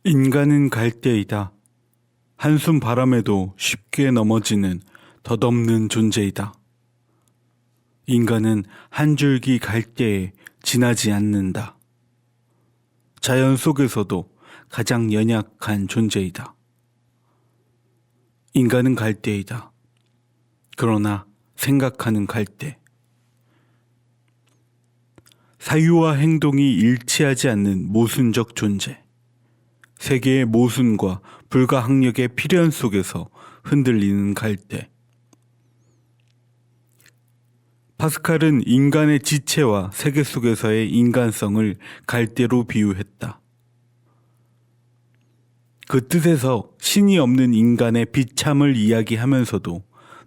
인간은 갈대이다. 한숨 바람에도 쉽게 넘어지는 덧없는 존재이다. 인간은 한 줄기 갈대에 지나지 않는다. 자연 속에서도 가장 연약한 존재이다. 인간은 갈대이다. 그러나 생각하는 갈대. 사유와 행동이 일치하지 않는 모순적 존재. 세계의 모순과 불가항력의 필연 속에서 흔들리는 갈대. 파스칼은 인간의 지체와 세계 속에서의 인간성을 갈대로 비유했다. 그 뜻에서 신이 없는 인간의 비참을 이야기하면서도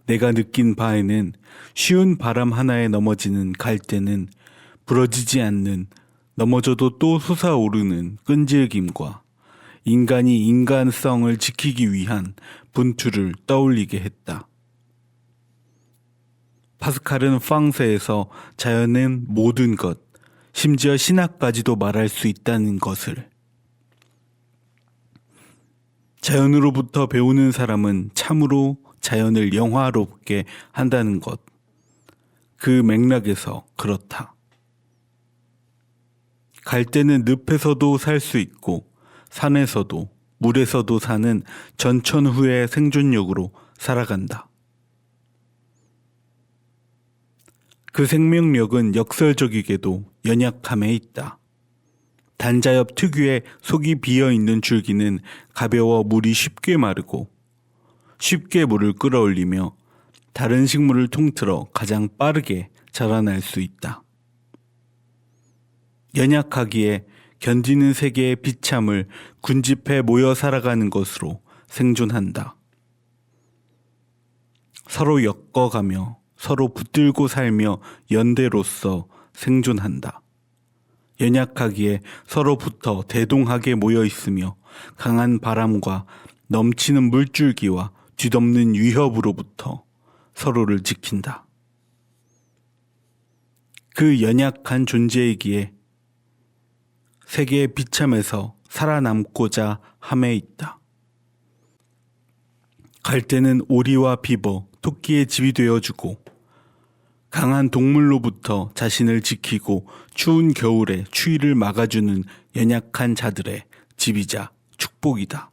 내가 느낀 바에는 쉬운 바람 하나에 넘어지는 갈대는 부러지지 않는, 넘어져도 또 솟아오르는 끈질김과 인간이 인간성을 지키기 위한 분투를 떠올리게 했다. 파스칼은 프랑스에서 자연은 모든 것, 심지어 신학까지도 말할 수 있다는 것을, 자연으로부터 배우는 사람은 참으로 자연을 영화롭게 한다는 것, 그 맥락에서 그렇다. 갈대는 늪에서도 살 수 있고 산에서도 물에서도 사는 전천후의 생존력으로 살아간다. 그 생명력은 역설적이게도 연약함에 있다. 단자엽 특유의 속이 비어있는 줄기는 가벼워 물이 쉽게 마르고 쉽게 물을 끌어올리며 다른 식물을 통틀어 가장 빠르게 자라날 수 있다. 연약하기에 견디는 세계의 비참을 군집해 모여 살아가는 것으로 생존한다. 서로 엮어가며 서로 붙들고 살며 연대로서 생존한다. 연약하기에 서로부터 대동하게 모여 있으며 강한 바람과 넘치는 물줄기와 뒤덮는 위협으로부터 서로를 지킨다. 그 연약한 존재이기에 세계의 비참에서 살아남고자 함에 있다. 갈대는 오리와 비버, 토끼의 집이 되어주고 강한 동물로부터 자신을 지키고 추운 겨울에 추위를 막아주는 연약한 자들의 집이자 축복이다.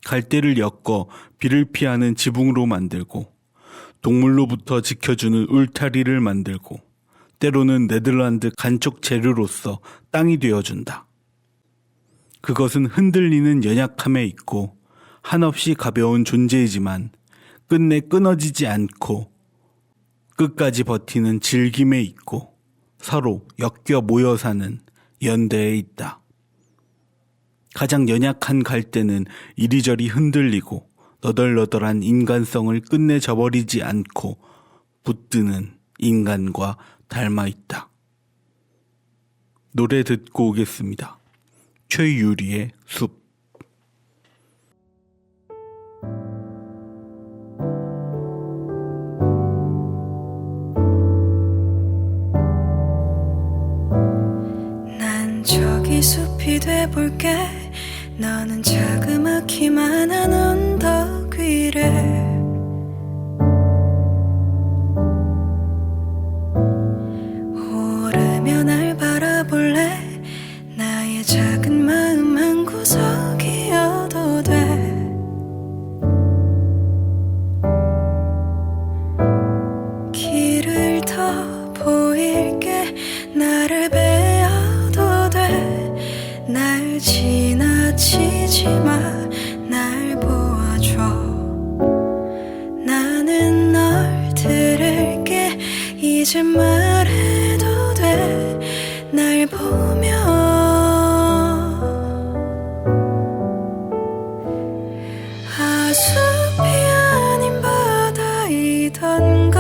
갈대를 엮어 비를 피하는 지붕으로 만들고 동물로부터 지켜주는 울타리를 만들고 때로는 네덜란드 간척 재료로서 땅이 되어준다. 그것은 흔들리는 연약함에 있고 한없이 가벼운 존재이지만 끝내 끊어지지 않고 끝까지 버티는 질김에 있고 서로 엮여 모여 사는 연대에 있다. 가장 연약한 갈대는 이리저리 흔들리고 너덜너덜한 인간성을 끝내 저버리지 않고 붙드는 인간과 닮아 있다. 노래 듣고 오겠습니다. 최유리의 숲. 난 저기 숲이 돼볼게. 너는 자그맣기만 한 언덕 위를 오르며 날 바라볼래. 나의 작은 마음 한 구석이어도 돼. 길을 더 보일게. 나를 베어도 돼. 날 지나치지 마. 날 보아줘. 나는 널 들을게. 이제 말해도 돼. 날 보며 아, 숲이 아닌 바다이던가.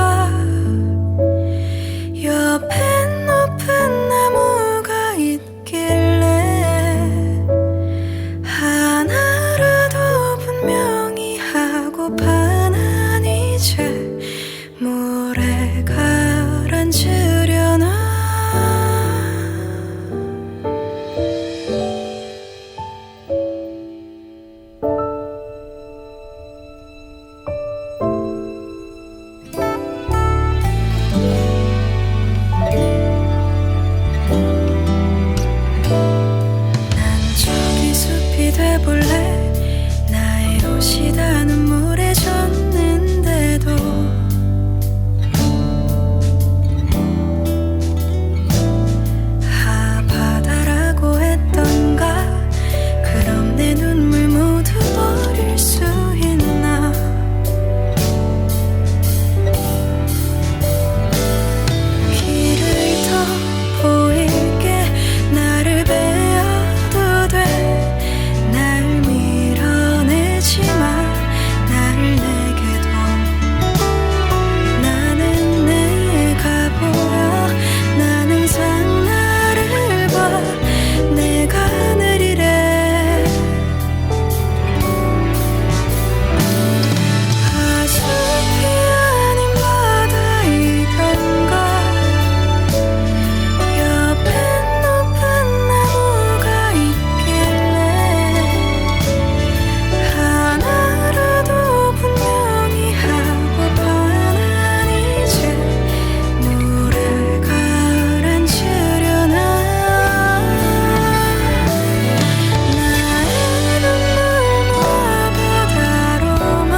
옆엔 높은 나무가 있길래 하나라도 분명히 하고파. 난 이제 모래 가라앉은 해볼래 나의 옷이 다 눈물에 젖는데도 바다라고 했던가 그럼 내 눈물 모두 버릴 수 있나 길을 더 보일게 나를 베어도 돼 날 밀어내지 마 나를 내게도 나는 내가 보여 난 항상 나를 봐 내가 느리래 아쉽이 아닌 바다이던가 옆엔 높은 나무가 있길래 하나라도 분명히 하고파 난 이제 물을 가라앉으려나 나의 눈물 모아 바다로만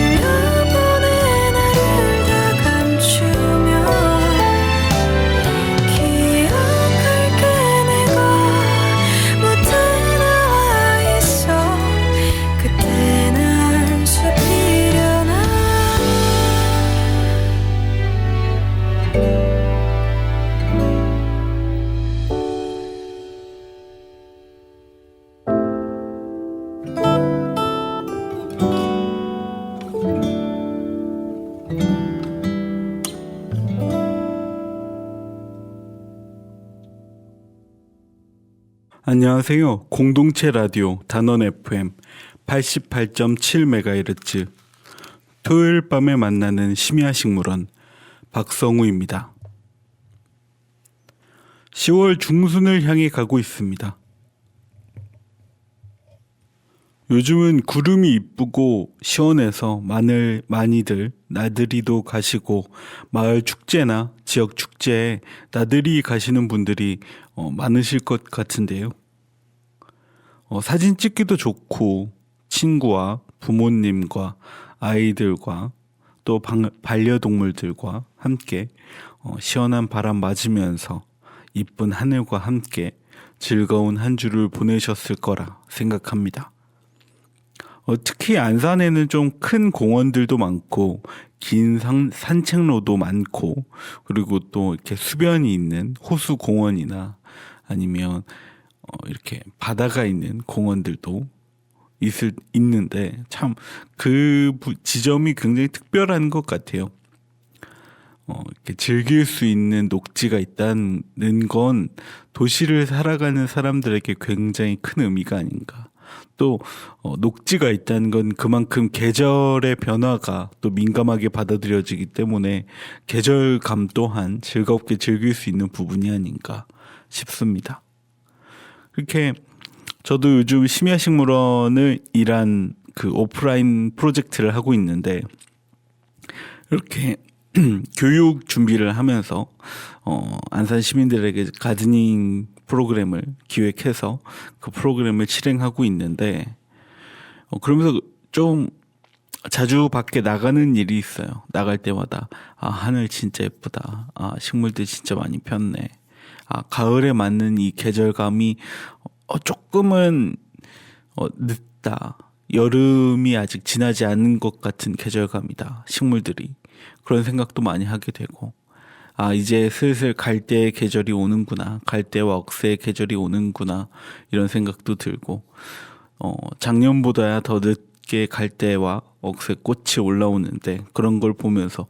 흘려보내 나를 다 감추며 기억할게 내가 못해 나와 있어 그때 날 숲이려나 안녕하세요. 공동체 라디오 단원 FM 88.7MHz 토요일 밤에 만나는 심야식물원 박성우입니다. 10월 중순을 향해 가고 있습니다. 요즘은 구름이 이쁘고 시원해서 많이들 나들이도 가시고 마을 축제나 지역 축제에 나들이 가시는 분들이 많으실 것 같은데요. 사진 찍기도 좋고 친구와 부모님과 아이들과 또 반려동물들과 함께 시원한 바람 맞으면서 이쁜 하늘과 함께 즐거운 한 주를 보내셨을 거라 생각합니다. 특히 안산에는 좀 큰 공원들도 많고 긴 산책로도 많고 그리고 또 이렇게 수변이 있는 호수 공원이나 아니면 이렇게 바다가 있는 공원들도 있는데 참 그 지점이 굉장히 특별한 것 같아요. 이렇게 즐길 수 있는 녹지가 있다는 건 도시를 살아가는 사람들에게 굉장히 큰 의미가 아닌가. 또 녹지가 있다는 건 그만큼 계절의 변화가 또 민감하게 받아들여지기 때문에 계절감 또한 즐겁게 즐길 수 있는 부분이 아닌가 싶습니다. 그렇게 저도 요즘 심야식물원을 일한 그 오프라인 프로젝트를 하고 있는데 이렇게 교육 준비를 하면서 안산 시민들에게 가드닝 프로그램을 기획해서 그 프로그램을 실행하고 있는데 그러면서 좀 자주 밖에 나가는 일이 있어요. 나갈 때마다 하늘 진짜 예쁘다. 식물들 진짜 많이 폈네. 가을에 맞는 이 계절감이 조금은 늦다. 여름이 아직 지나지 않은 것 같은 계절감이다. 식물들이. 그런 생각도 많이 하게 되고 이제 슬슬 갈대의 계절이 오는구나. 갈대와 억새의 계절이 오는구나. 이런 생각도 들고 작년보다야 더 늦게 갈대와 억새 꽃이 올라오는데 그런 걸 보면서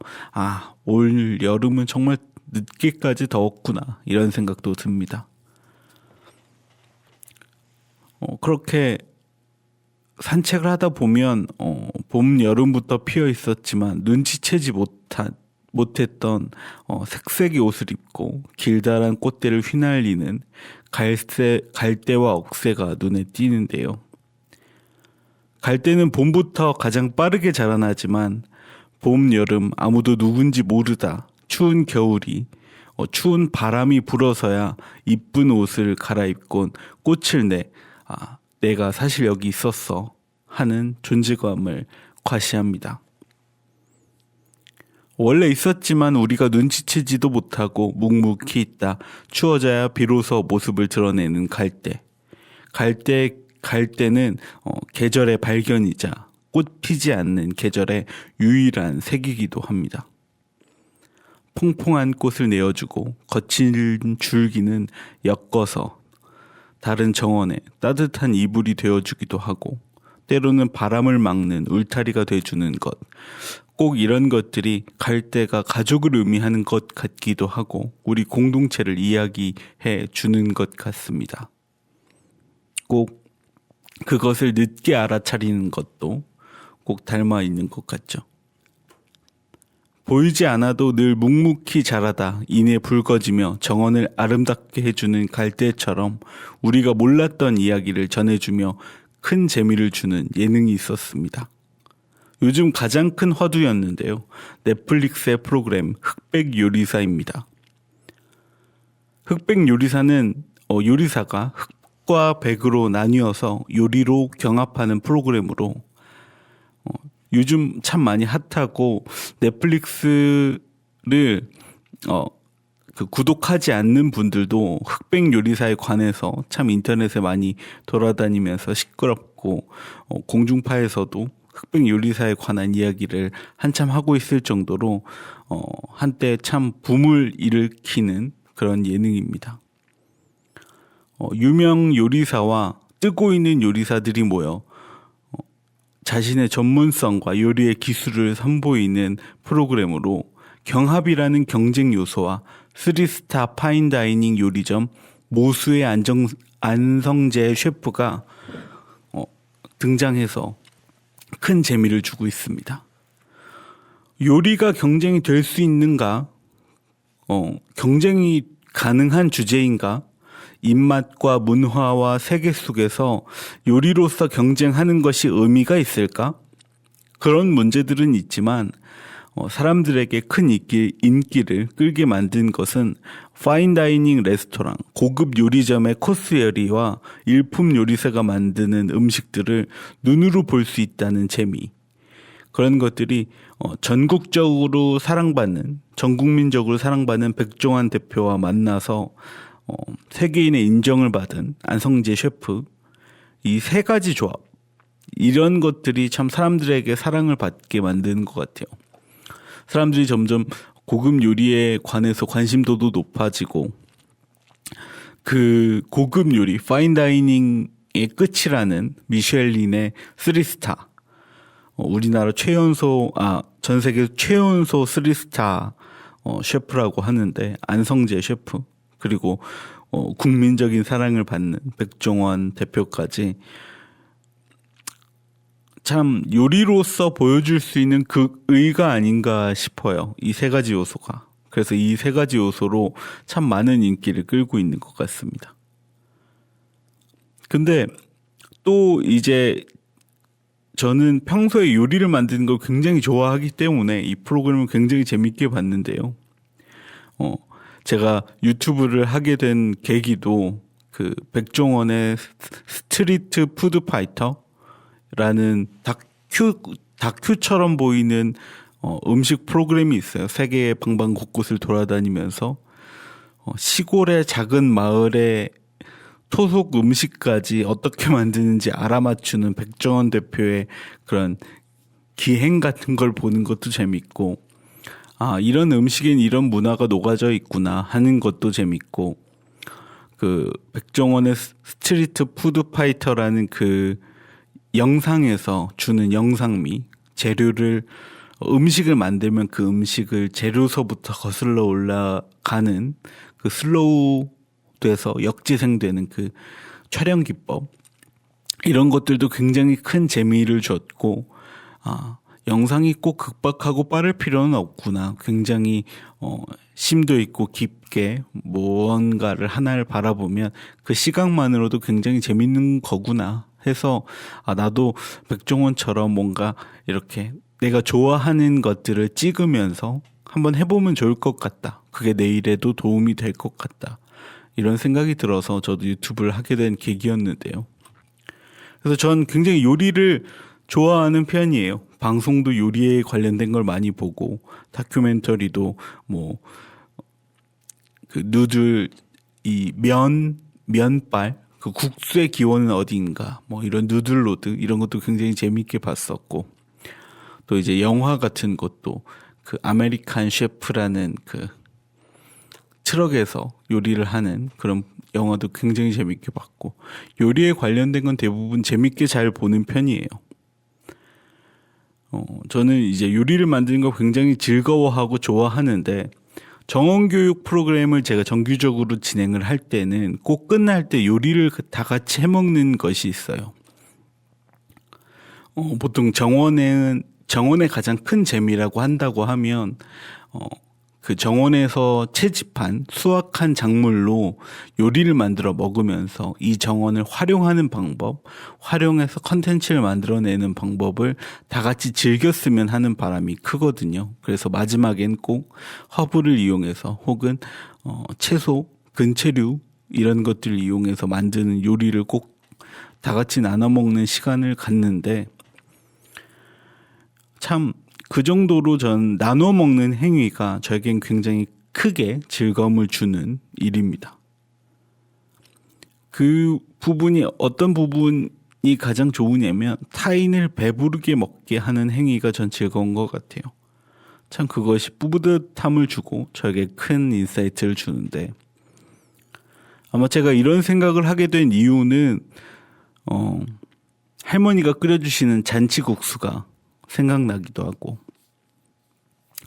올 여름은 정말 늦게까지 더웠구나. 이런 생각도 듭니다. 그렇게 산책을 하다 보면 봄, 여름부터 피어 있었지만 눈치채지 못했던 색색의 옷을 입고 길다란 꽃대를 휘날리는 갈대와 억새가 눈에 띄는데요. 갈대는 봄부터 가장 빠르게 자라나지만 봄, 여름 아무도 누군지 모르다 추운 겨울이 추운 바람이 불어서야 이쁜 옷을 갈아입곤 꽃을 내 내가 사실 여기 있었어 하는 존재감을 과시합니다. 원래 있었지만 우리가 눈치채지도 못하고 묵묵히 있다. 추워져야 비로소 모습을 드러내는 갈대. 갈대는 계절의 발견이자 꽃 피지 않는 계절의 유일한 색이기도 합니다. 퐁퐁한 꽃을 내어주고 거친 줄기는 엮어서 다른 정원에 따뜻한 이불이 되어주기도 하고 때로는 바람을 막는 울타리가 돼주는 것. 꼭 이런 것들이 갈대가 가족을 의미하는 것 같기도 하고 우리 공동체를 이야기해 주는 것 같습니다. 꼭 그것을 늦게 알아차리는 것도 꼭 닮아 있는 것 같죠. 보이지 않아도 늘 묵묵히 자라다 이내 붉어지며 정원을 아름답게 해주는 갈대처럼 우리가 몰랐던 이야기를 전해주며 큰 재미를 주는 예능이 있었습니다. 요즘 가장 큰 화두였는데요. 넷플릭스의 프로그램 흑백 요리사입니다. 흑백 요리사는 요리사가 흑과 백으로 나뉘어서 요리로 경합하는 프로그램으로 요즘 참 많이 핫하고 넷플릭스를 구독하지 않는 분들도 흑백 요리사에 관해서 참 인터넷에 많이 돌아다니면서 시끄럽고 공중파에서도 흑백 요리사에 관한 이야기를 한참 하고 있을 정도로 한때 참 붐을 일으키는 그런 예능입니다. 유명 요리사와 뜨고 있는 요리사들이 모여 자신의 전문성과 요리의 기술을 선보이는 프로그램으로 경합이라는 경쟁 요소와 3스타 파인다이닝 요리점 모수의 안성재 셰프가 등장해서 큰 재미를 주고 있습니다. 요리가 경쟁이 될 수 있는가? 경쟁이 가능한 주제인가? 입맛과 문화와 세계 속에서 요리로서 경쟁하는 것이 의미가 있을까? 그런 문제들은 있지만 사람들에게 큰 인기를 끌게 만든 것은 파인다이닝 레스토랑, 고급 요리점의 코스 요리와 일품 요리사가 만드는 음식들을 눈으로 볼 수 있다는 재미. 그런 것들이 전국적으로 사랑받는, 전국민적으로 사랑받는 백종원 대표와 만나서 세계인의 인정을 받은 안성재 셰프, 이 세 가지 조합, 이런 것들이 참 사람들에게 사랑을 받게 만드는 것 같아요. 사람들이 점점 고급 요리에 관해서 관심도도 높아지고 그 고급 요리, 파인다이닝의 끝이라는 미쉐린의 3스타, 우리나라 전 세계 최연소 3스타 셰프라고 하는데 안성재 셰프, 그리고 국민적인 사랑을 받는 백종원 대표까지 참 요리로서 보여줄 수 있는 그 의가 아닌가 싶어요. 이 세 가지 요소가. 그래서 이 세 가지 요소로 참 많은 인기를 끌고 있는 것 같습니다. 근데 또 이제 저는 평소에 요리를 만드는 걸 굉장히 좋아하기 때문에 이 프로그램을 굉장히 재밌게 봤는데요. 제가 유튜브를 하게 된 계기도 그 백종원의 스트리트 푸드 파이터라는 다큐처럼 보이는 음식 프로그램이 있어요. 세계의 방방곳곳을 돌아다니면서 시골의 작은 마을의 토속 음식까지 어떻게 만드는지 알아맞추는 백종원 대표의 그런 기행 같은 걸 보는 것도 재밌고, 이런 음식엔 이런 문화가 녹아져 있구나 하는 것도 재밌고, 그 백종원의 스트리트 푸드 파이터라는 그 영상에서 주는 영상미, 음식을 만들면 그 음식을 재료서부터 거슬러 올라가는 그 슬로우 돼서 역지생되는 그 촬영 기법, 이런 것들도 굉장히 큰 재미를 줬고, 영상이 꼭 극박하고 빠를 필요는 없구나. 굉장히 심도 있고 깊게 무언가를 하나를 바라보면 그 시각만으로도 굉장히 재밌는 거구나 해서 나도 백종원처럼 뭔가 이렇게 내가 좋아하는 것들을 찍으면서 한번 해보면 좋을 것 같다. 그게 내 일에도 도움이 될 것 같다. 이런 생각이 들어서 저도 유튜브를 하게 된 계기였는데요. 그래서 전 굉장히 요리를 좋아하는 편이에요. 방송도 요리에 관련된 걸 많이 보고, 다큐멘터리도 뭐 그 누들 이 면발 그 국수의 기원은 어디인가 뭐 이런 누들로드 이런 것도 굉장히 재밌게 봤었고, 또 이제 영화 같은 것도 그 아메리칸 셰프라는 그 트럭에서 요리를 하는 그런 영화도 굉장히 재밌게 봤고, 요리에 관련된 건 대부분 재밌게 잘 보는 편이에요. 저는 이제 요리를 만드는 거 굉장히 즐거워하고 좋아하는데, 정원교육 프로그램을 제가 정규적으로 진행을 할 때는 꼭 끝날 때 요리를 다 같이 해먹는 것이 있어요. 보통 정원의 가장 큰 재미라고 한다고 하면 그 정원에서 채집한 수확한 작물로 요리를 만들어 먹으면서 이 정원을 활용하는 방법, 활용해서 컨텐츠를 만들어내는 방법을 다 같이 즐겼으면 하는 바람이 크거든요. 그래서 마지막엔 꼭 허브를 이용해서 혹은 채소, 근체류 이런 것들을 이용해서 만드는 요리를 꼭 다 같이 나눠 먹는 시간을 갖는데, 참 그 정도로 전 나눠 먹는 행위가 저에겐 굉장히 크게 즐거움을 주는 일입니다. 그 부분이 어떤 부분이 가장 좋으냐면, 타인을 배부르게 먹게 하는 행위가 전 즐거운 것 같아요. 참 그것이 뿌듯함을 주고 저에게 큰 인사이트를 주는데, 아마 제가 이런 생각을 하게 된 이유는 할머니가 끓여주시는 잔치국수가 생각나기도 하고,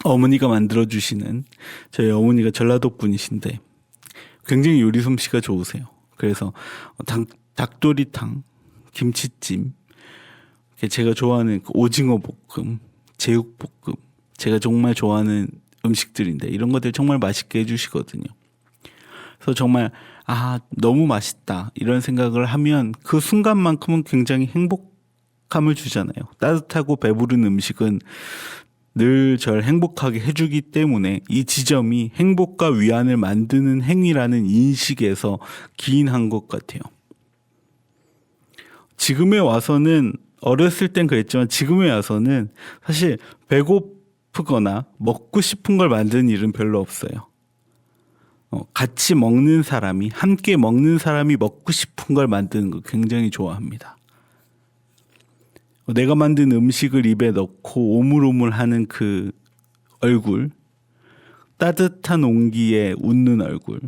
어머니가 만들어주시는, 저희 어머니가 전라도 분이신데 굉장히 요리 솜씨가 좋으세요. 그래서 닭도리탕, 김치찜, 제가 좋아하는 오징어 볶음, 제육볶음, 제가 정말 좋아하는 음식들인데 이런 것들 정말 맛있게 해주시거든요. 그래서 정말 너무 맛있다 이런 생각을 하면 그 순간만큼은 굉장히 행복함을 주잖아요. 따뜻하고 배부른 음식은 늘 절 행복하게 해주기 때문에 이 지점이 행복과 위안을 만드는 행위라는 인식에서 기인한 것 같아요. 지금에 와서는, 어렸을 땐 그랬지만 지금에 와서는 사실 배고프거나 먹고 싶은 걸 만드는 일은 별로 없어요. 같이 먹는 사람이, 함께 먹는 사람이 먹고 싶은 걸 만드는 거 굉장히 좋아합니다. 내가 만든 음식을 입에 넣고 오물오물하는 그 얼굴, 따뜻한 온기에 웃는 얼굴,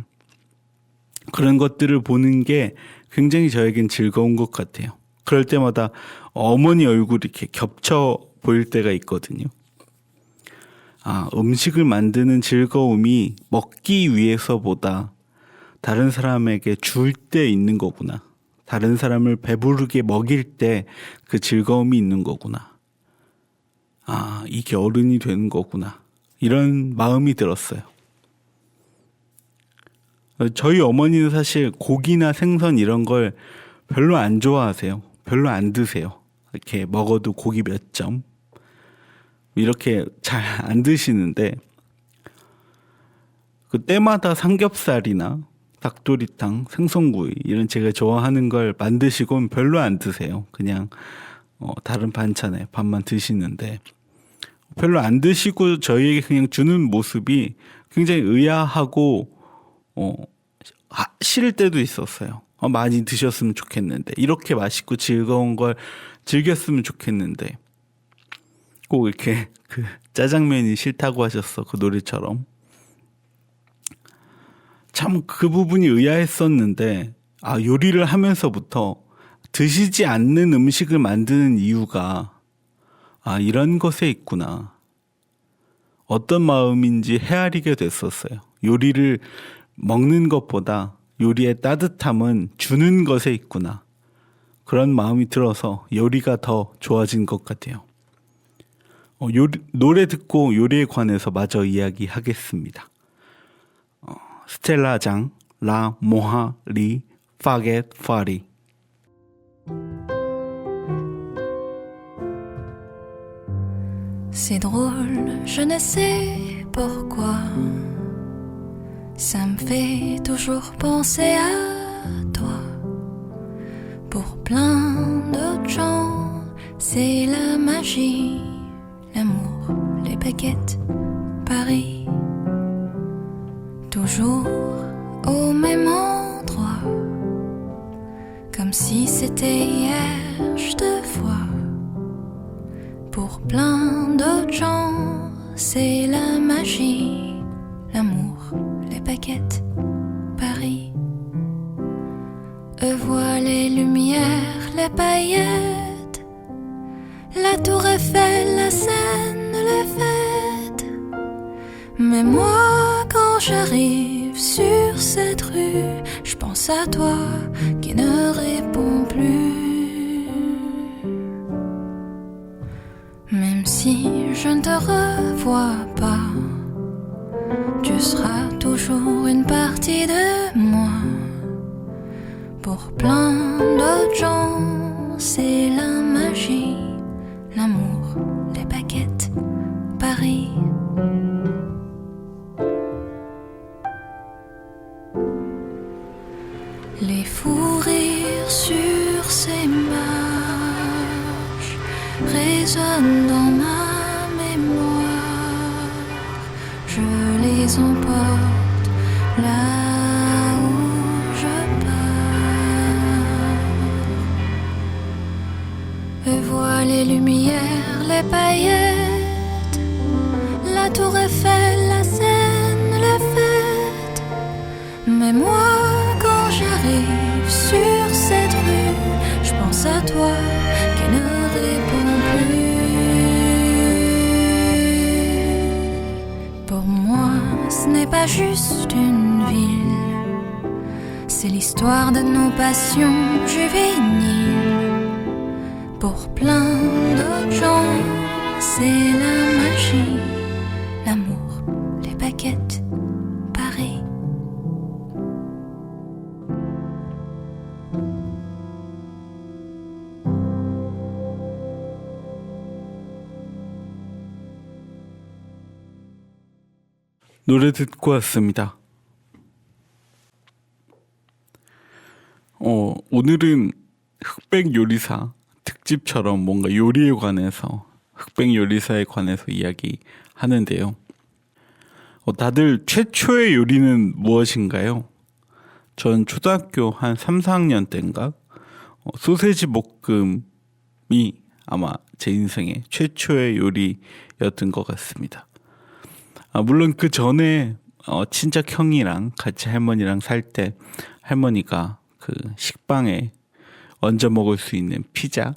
그런 것들을 보는 게 굉장히 저에겐 즐거운 것 같아요. 그럴 때마다 어머니 얼굴이 이렇게 겹쳐 보일 때가 있거든요. 음식을 만드는 즐거움이 먹기 위해서보다 다른 사람에게 줄 때 있는 거구나. 다른 사람을 배부르게 먹일 때 그 즐거움이 있는 거구나. 이게 어른이 되는 거구나. 이런 마음이 들었어요. 저희 어머니는 사실 고기나 생선 이런 걸 별로 안 좋아하세요. 별로 안 드세요. 이렇게 먹어도 고기 몇 점. 이렇게 잘 안 드시는데, 그 때마다 삼겹살이나 닭도리탕, 생선구이 이런 제가 좋아하는 걸 만드시곤 별로 안 드세요. 그냥 다른 반찬에 밥만 드시는데, 별로 안 드시고 저희에게 그냥 주는 모습이 굉장히 의아하고 싫을 때도 있었어요. 많이 드셨으면 좋겠는데, 이렇게 맛있고 즐거운 걸 즐겼으면 좋겠는데, 꼭 이렇게 그 짜장면이 싫다고 하셨어, 그 노래처럼. 참 그 부분이 의아했었는데, 요리를 하면서부터 드시지 않는 음식을 만드는 이유가 이런 것에 있구나. 어떤 마음인지 헤아리게 됐었어요. 요리를 먹는 것보다 요리의 따뜻함은 주는 것에 있구나. 그런 마음이 들어서 요리가 더 좋아진 것 같아요. 노래 듣고 요리에 관해서 마저 이야기하겠습니다. 스텔라 장, 라 모하 리 파겟 파리. C'est drôle, je ne sais pourquoi. Ça me fait toujours penser à toi. Pour plein d'autres gens, c'est la magie, l'amour, les baguettes, Paris. Toujours au même endroit, comme si c'était hier, je te vois. Pour plein d'autres gens, c'est la magie, l'amour, les baguettes, Paris. Eux voient les lumières, les paillettes, la tour Eiffel, la Seine, les fêtes. Mais moi, quand j'arrive sur cette rue, je pense à toi qui ne réponds plus. Même si je ne te revois pas, tu seras toujours une partie de moi. Pour plein d'autres gens, c'est la magie, l'amour, les baguettes, Paris. Les fous rires sur ces marches résonnent dans ma mémoire. Je les emporte là où je pars. Eux voient les lumières, les paillettes, la tour Eiffel, la Seine, les fêtes. Mais moi, quand j'arrive sur cette rue, je pense à toi qui ne réponds plus. Pour moi, ce n'est pas juste une ville, c'est l'histoire de nos passions juvéniles. Pour plein d'autres gens, c'est la magie, l'amour, les baguettes, Paris. 노래 듣고 왔습니다. 오늘은 흑백 요리사 특집처럼 뭔가 요리에 관해서, 흑백 요리사에 관해서 이야기 하는데요. 다들 최초의 요리는 무엇인가요? 전 초등학교 한 3, 4학년 때인가 소세지 볶음이 아마 제 인생의 최초의 요리였던 것 같습니다. 물론 그 전에 친척 형이랑 같이 할머니랑 살 때 할머니가 그 식빵에 얹어 먹을 수 있는 피자를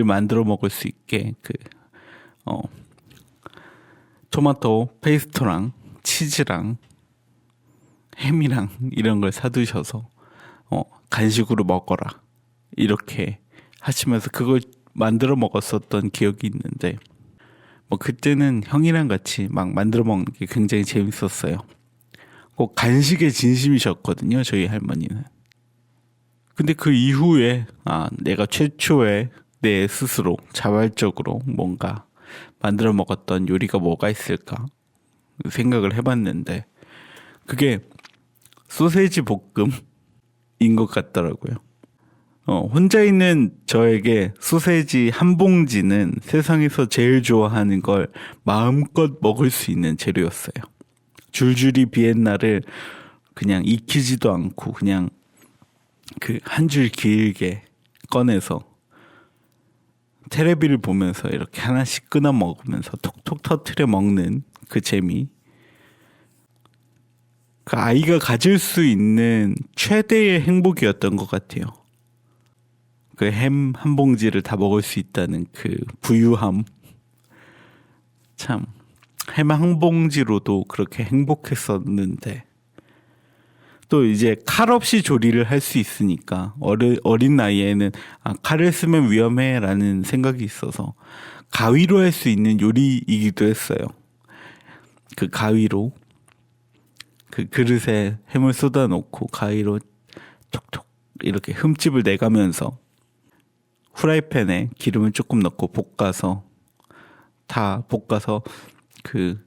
만들어 먹을 수 있게 그 토마토 페이스토랑 치즈랑 햄이랑 이런 걸 사두셔서 간식으로 먹어라 이렇게 하시면서 그걸 만들어 먹었었던 기억이 있는데 그때는 형이랑 같이 막 만들어 먹는 게 굉장히 재밌었어요. 꼭 간식에 진심이셨거든요, 저희 할머니는. 근데 그 이후에 내가 최초의 내 스스로 자발적으로 뭔가 만들어 먹었던 요리가 뭐가 있을까 생각을 해봤는데 그게 소세지 볶음인 것 같더라고요. 혼자 있는 저에게 소세지 한 봉지는 세상에서 제일 좋아하는 걸 마음껏 먹을 수 있는 재료였어요. 줄줄이 비엔나를 그냥 익히지도 않고 그냥 그 한 줄 길게 꺼내서 테레비를 보면서 이렇게 하나씩 끊어 먹으면서 톡톡 터트려 먹는 그 재미. 그 아이가 가질 수 있는 최대의 행복이었던 것 같아요. 그 햄 한 봉지를 다 먹을 수 있다는 그 부유함. 참, 햄 한 봉지로도 그렇게 행복했었는데 또 이제 칼 없이 조리를 할 수 있으니까 어린 나이에는 칼을 쓰면 위험해라는 생각이 있어서 가위로 할 수 있는 요리이기도 했어요. 그 가위로 그 그릇에 햄을 쏟아놓고 가위로 톡톡 이렇게 흠집을 내가면서 후라이팬에 기름을 조금 넣고 볶아서 다 볶아서 그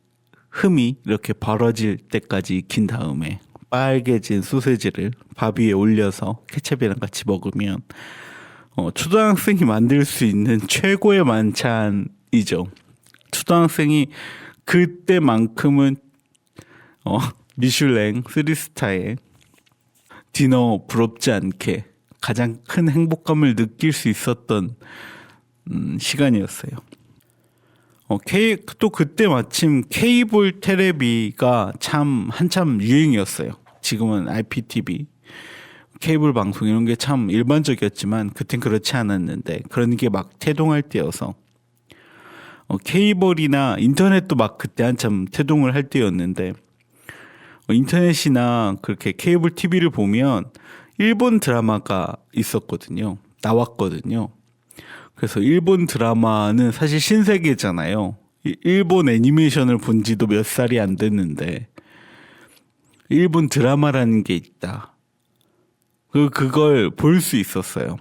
흠이 이렇게 벌어질 때까지 익힌 다음에 빨개진 소세지를 밥 위에 올려서 케첩이랑 같이 먹으면 초등학생이 만들 수 있는 최고의 만찬이죠. 초등학생이 그때만큼은 미슐랭 3스타의 디너 부럽지 않게 가장 큰 행복감을 느낄 수 있었던 시간이었어요. 또 그때 마침 케이블 테레비가 참 한참 유행이었어요. 지금은 IPTV, 케이블 방송 이런 게 참 일반적이었지만 그땐 그렇지 않았는데 그런 게 막 태동할 때여서 케이블이나 인터넷도 막 그때 한참 태동을 할 때였는데 인터넷이나 그렇게 케이블 TV를 보면 일본 드라마가 있었거든요. 나왔거든요. 그래서 일본 드라마는 사실 신세계잖아요. 일본 애니메이션을 본 지도 몇 살이 안 됐는데 일본 드라마라는 게 있다. 그걸 볼 수 있었어요.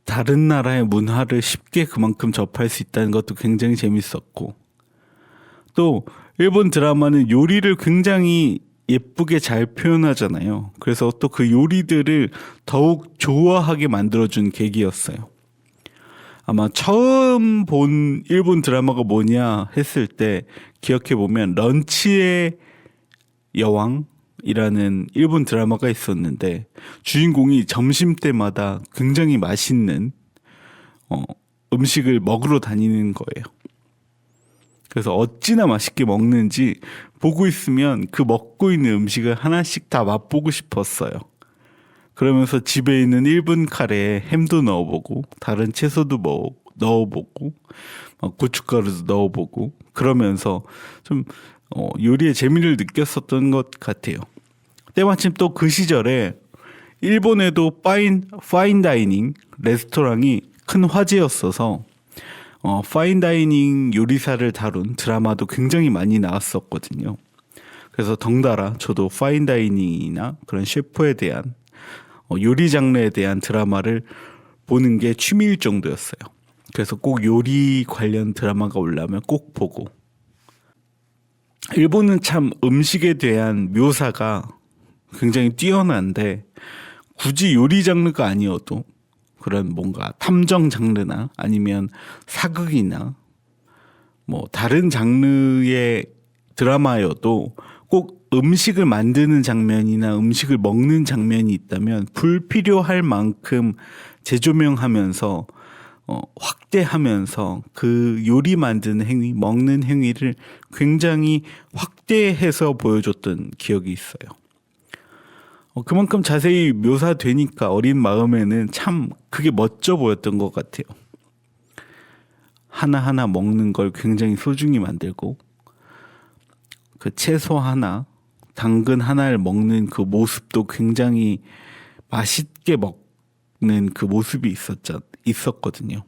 다른 나라의 문화를 쉽게 그만큼 접할 수 있다는 것도 굉장히 재밌었고 또 일본 드라마는 요리를 굉장히 예쁘게 잘 표현하잖아요. 그래서 또 그 요리들을 더욱 좋아하게 만들어준 계기였어요. 아마 처음 본 일본 드라마가 뭐냐 했을 때 기억해보면 런치의 여왕이라는 일본 드라마가 있었는데 주인공이 점심때마다 굉장히 맛있는 음식을 먹으러 다니는 거예요. 그래서 어찌나 맛있게 먹는지 보고 있으면 그 먹고 있는 음식을 하나씩 다 맛보고 싶었어요. 그러면서 집에 있는 일본 카레에 햄도 넣어보고 다른 채소도 넣어보고 고춧가루도 넣어보고 그러면서 좀 요리의 재미를 느꼈었던 것 같아요. 때마침 또 그 시절에 일본에도 파인다이닝 레스토랑이 큰 화제였어서 파인다이닝 요리사를 다룬 드라마도 굉장히 많이 나왔었거든요. 그래서 덩달아 저도 파인다이닝이나 그런 셰프에 대한 요리 장르에 대한 드라마를 보는 게 취미일 정도였어요. 그래서 꼭 요리 관련 드라마가 올라오면 꼭 보고 일본은 참 음식에 대한 묘사가 굉장히 뛰어난데 굳이 요리 장르가 아니어도 그런 뭔가 탐정 장르나 아니면 사극이나 뭐 다른 장르의 드라마여도 꼭 음식을 만드는 장면이나 음식을 먹는 장면이 있다면 불필요할 만큼 재조명하면서 확대하면서 그 요리 만드는 행위, 먹는 행위를 굉장히 확대해서 보여줬던 기억이 있어요. 그만큼 자세히 묘사되니까 어린 마음에는 참 그게 멋져 보였던 것 같아요. 하나하나 먹는 걸 굉장히 소중히 만들고 그 채소 하나, 당근 하나를 먹는 그 모습도 굉장히 맛있게 먹는 그 모습이 있었거든요.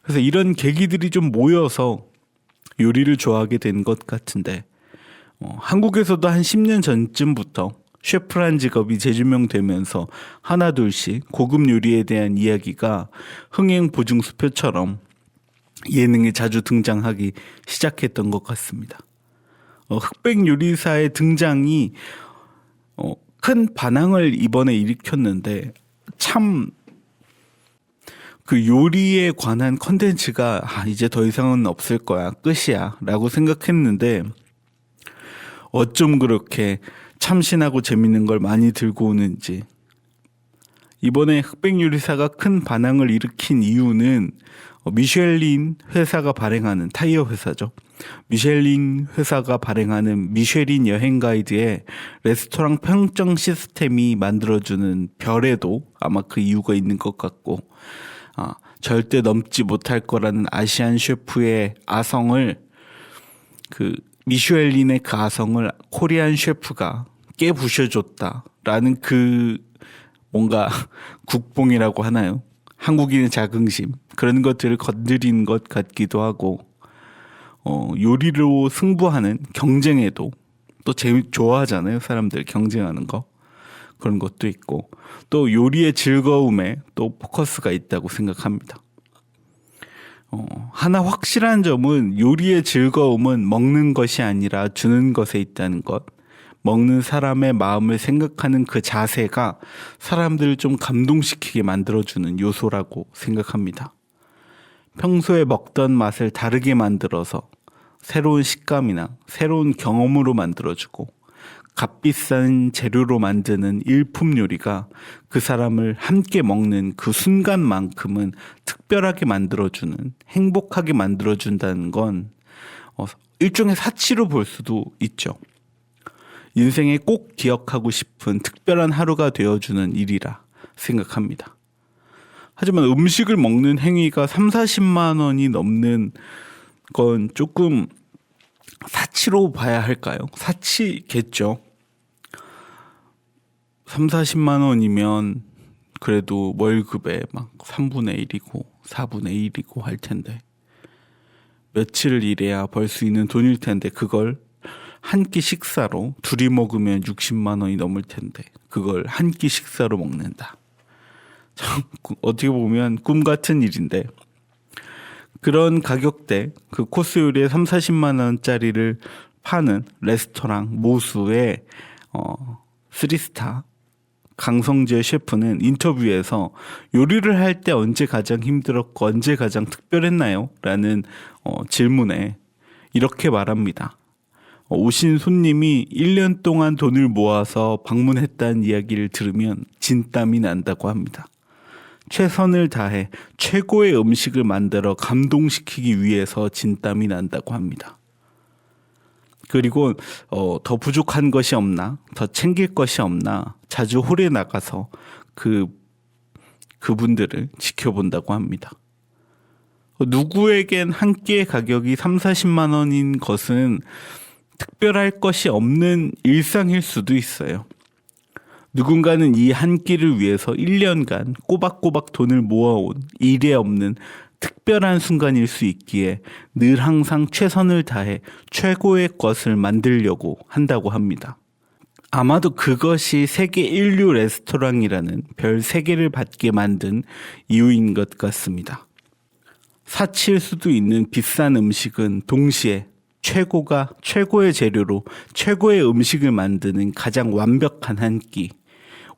그래서 이런 계기들이 좀 모여서 요리를 좋아하게 된 것 같은데 한국에서도 한 10년 전쯤부터 셰프란 직업이 재조명되면서 하나둘씩 고급 요리에 대한 이야기가 흥행 보증수표처럼 예능에 자주 등장하기 시작했던 것 같습니다. 흑백 요리사의 등장이 큰 반항을 이번에 일으켰는데 참 그 요리에 관한 컨텐츠가 이제 더 이상은 없을 거야, 끝이야 라고 생각했는데 어쩜 그렇게 참신하고 재밌는 걸 많이 들고 오는지. 이번에 흑백 요리사가 큰 반항을 일으킨 이유는 미쉐린 회사가 발행하는 타이어 회사죠. 미쉐린 회사가 발행하는 미쉐린 여행 가이드에 레스토랑 평점 시스템이 만들어주는 별에도 아마 그 이유가 있는 것 같고 절대 넘지 못할 거라는 아시안 셰프의 아성을 미쉐린의 그 아성을 코리안 셰프가 깨부셔줬다라는 그 뭔가 국뽕이라고 하나요? 한국인의 자긍심 그런 것들을 건드린 것 같기도 하고 요리로 승부하는 경쟁에도 또 좋아하잖아요. 사람들 경쟁하는 거. 그런 것도 있고 또 요리의 즐거움에 또 포커스가 있다고 생각합니다. 하나 확실한 점은 요리의 즐거움은 먹는 것이 아니라 주는 것에 있다는 것. 먹는 사람의 마음을 생각하는 그 자세가 사람들을 좀 감동시키게 만들어주는 요소라고 생각합니다. 평소에 먹던 맛을 다르게 만들어서 새로운 식감이나 새로운 경험으로 만들어주고 값비싼 재료로 만드는 일품 요리가 그 사람을 함께 먹는 그 순간만큼은 특별하게 만들어주는, 행복하게 만들어준다는 건 일종의 사치로 볼 수도 있죠. 인생에 꼭 기억하고 싶은 특별한 하루가 되어주는 일이라 생각합니다. 하지만 음식을 먹는 행위가 3, 40만 원이 넘는 건 조금 사치로 봐야 할까요? 사치겠죠. 3, 40만 원이면 그래도 월급의 막 3분의 1이고 4분의 1이고 할 텐데 며칠을 일해야 벌 수 있는 돈일 텐데 그걸 한 끼 식사로 둘이 먹으면 60만 원이 넘을 텐데 그걸 한 끼 식사로 먹는다. 참 어떻게 보면 꿈 같은 일인데 그런 가격대 그 코스 요리에 3, 40만 원짜리를 파는 레스토랑 모수의 3스타 강성재 셰프는 인터뷰에서 요리를 할 때 언제 가장 힘들었고 언제 가장 특별했나요? 라는 질문에 이렇게 말합니다. 오신 손님이 1년 동안 돈을 모아서 방문했다는 이야기를 들으면 진땀이 난다고 합니다. 최선을 다해 최고의 음식을 만들어 감동시키기 위해서 진땀이 난다고 합니다. 그리고 더 부족한 것이 없나, 더 챙길 것이 없나 자주 홀에 나가서 그분들을 지켜본다고 합니다. 누구에겐 한 끼의 가격이 3, 40만 원인 것은 특별할 것이 없는 일상일 수도 있어요. 누군가는 이 한 끼를 위해서 1년간 꼬박꼬박 돈을 모아온 일에 없는 특별한 순간일 수 있기에 늘 항상 최선을 다해 최고의 것을 만들려고 한다고 합니다. 아마도 그것이 세계 인류 레스토랑이라는 별 3개를 받게 만든 이유인 것 같습니다. 사치일 수도 있는 비싼 음식은 동시에 최고의 재료로 최고의 음식을 만드는 가장 완벽한 한 끼,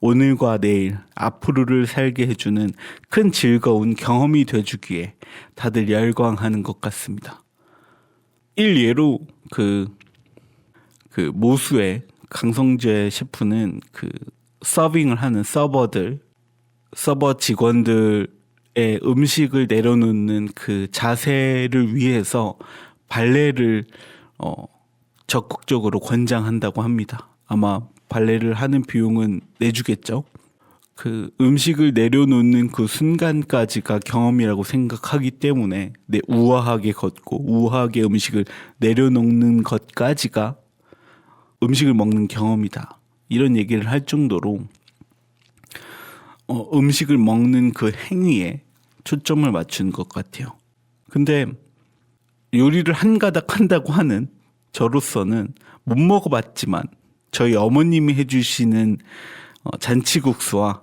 오늘과 내일, 앞으로를 살게 해주는 큰 즐거운 경험이 돼주기에 다들 열광하는 것 같습니다. 일예로 모수의 강성재 셰프는 서빙을 하는 서버 직원들의 음식을 내려놓는 그 자세를 위해서 발레를 적극적으로 권장한다고 합니다. 아마 발레를 하는 비용은 내주겠죠. 그 음식을 내려놓는 그 순간까지가 경험이라고 생각하기 때문에 우아하게 걷고 우아하게 음식을 내려놓는 것까지가 음식을 먹는 경험이다. 이런 얘기를 할 정도로 음식을 먹는 그 행위에 초점을 맞춘 것 같아요. 근데 요리를 한가닥 한다고 하는 저로서는 못 먹어봤지만 저희 어머님이 해주시는 잔치국수와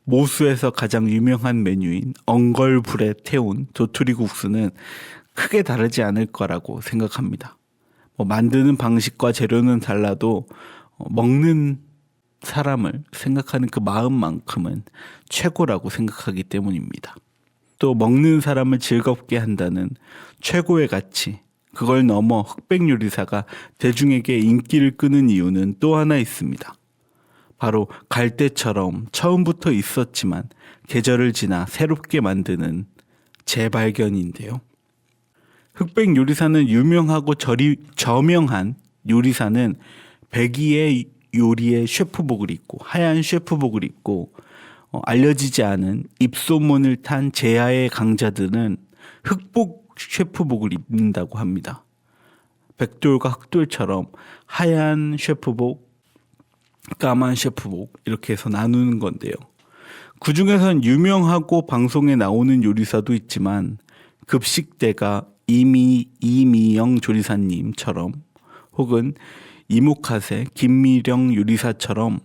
모수에서 가장 유명한 메뉴인 엉걸불에 태운 도토리국수는 크게 다르지 않을 거라고 생각합니다. 만드는 방식과 재료는 달라도 먹는 사람을 생각하는 그 마음만큼은 최고라고 생각하기 때문입니다. 또 먹는 사람을 즐겁게 한다는 최고의 가치, 그걸 넘어 흑백 요리사가 대중에게 인기를 끄는 이유는 또 하나 있습니다. 바로 갈대처럼 처음부터 있었지만 계절을 지나 새롭게 만드는 재발견인데요. 흑백 요리사는 유명하고 저명한 요리사는 백이의 요리의 셰프복을 입고 하얀 셰프복을 입고 알려지지 않은 입소문을 탄 제야의 강자들은 흑복 셰프복을 입는다고 합니다. 백돌과 흑돌처럼 하얀 셰프복, 까만 셰프복 이렇게 해서 나누는 건데요. 그중에선 유명하고 방송에 나오는 요리사도 있지만 급식대가 이미영 조리사님처럼 혹은 이모카세 김미령 요리사처럼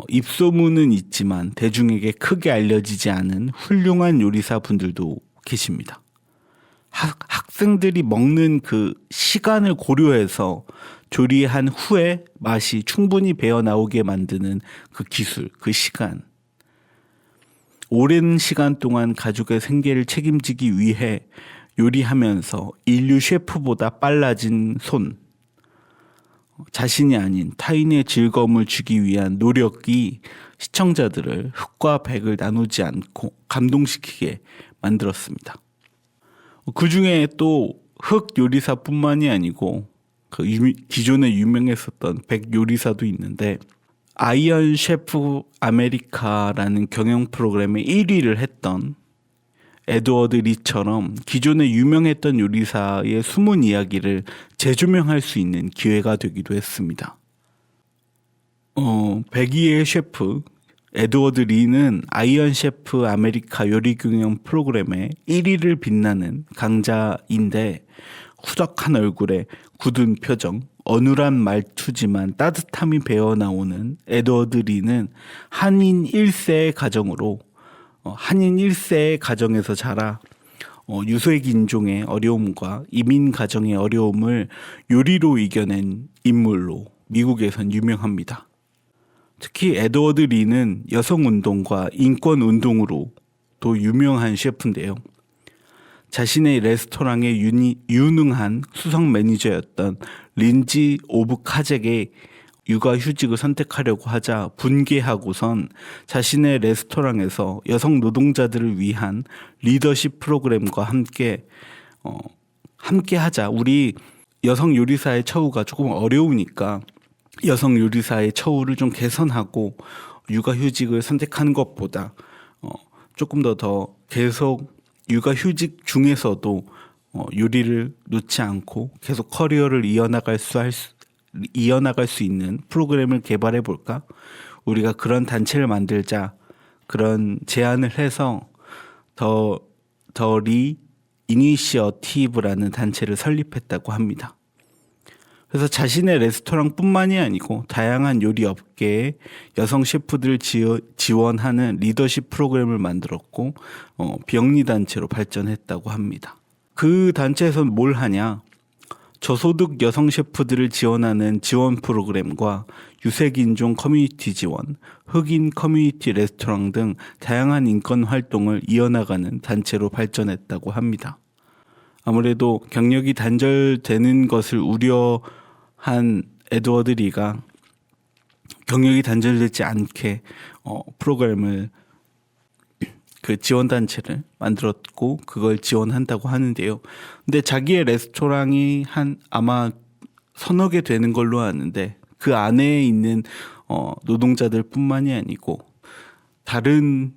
입소문은 있지만 대중에게 크게 알려지지 않은 훌륭한 요리사 분들도 계십니다. 학생들이 먹는 그 시간을 고려해서 조리한 후에 맛이 충분히 배어 나오게 만드는 그 기술, 그 시간. 오랜 시간 동안 가족의 생계를 책임지기 위해 요리하면서 인류 셰프보다 빨라진 손. 자신이 아닌 타인의 즐거움을 주기 위한 노력이 시청자들을 흑과 백을 나누지 않고 감동시키게 만들었습니다. 그 중에 또 흑 요리사뿐만이 아니고 그 기존에 유명했었던 백 요리사도 있는데 아이언 셰프 아메리카라는 경영 프로그램에 1위를 했던 에드워드 리처럼 기존에 유명했던 요리사의 숨은 이야기를 재조명할 수 있는 기회가 되기도 했습니다. 백이의 셰프 에드워드 리는 아이언 셰프 아메리카 요리 경영 프로그램에 1위를 빛나는 강자인데 후덕한 얼굴에 굳은 표정, 어눌한 말투지만 따뜻함이 배어나오는 에드워드 리는 한인 1세의 가정에서 자라 유색 인종의 어려움과 이민 가정의 어려움을 요리로 이겨낸 인물로 미국에선 유명합니다. 특히 에드워드 리는 여성운동과 인권운동으로도 유명한 셰프인데요. 자신의 레스토랑의 유능한 수석 매니저였던 린지 오브 카젝의 육아휴직을 선택하려고 하자 분개하고선 자신의 레스토랑에서 여성 노동자들을 위한 리더십 프로그램과 함께 하자. 우리 여성 요리사의 처우가 조금 어려우니까 여성 요리사의 처우를 좀 개선하고 육아휴직을 선택하는 것보다 조금 더 계속 육아휴직 중에서도 요리를 놓지 않고 계속 커리어를 이어나갈 수 있는 프로그램을 개발해 볼까? 우리가 그런 단체를 만들자. 그런 제안을 해서 더 이니시어티브라는 단체를 설립했다고 합니다. 그래서 자신의 레스토랑뿐만이 아니고 다양한 요리 업계의 여성 셰프들을 지원하는 리더십 프로그램을 만들었고 비영리 단체로 발전했다고 합니다. 그 단체에서는 뭘 하냐? 저소득 여성 셰프들을 지원하는 지원 프로그램과 유색인종 커뮤니티 지원, 흑인 커뮤니티 레스토랑 등 다양한 인권 활동을 이어나가는 단체로 발전했다고 합니다. 아무래도 경력이 단절되는 것을 우려한 에드워드 리가 경력이 단절되지 않게 프로그램을 그 지원단체를 만들었고 그걸 지원한다고 하는데요. 근데 자기의 레스토랑이 아마 서너 개 되는 걸로 아는데 그 안에 있는 노동자들 뿐만이 아니고 다른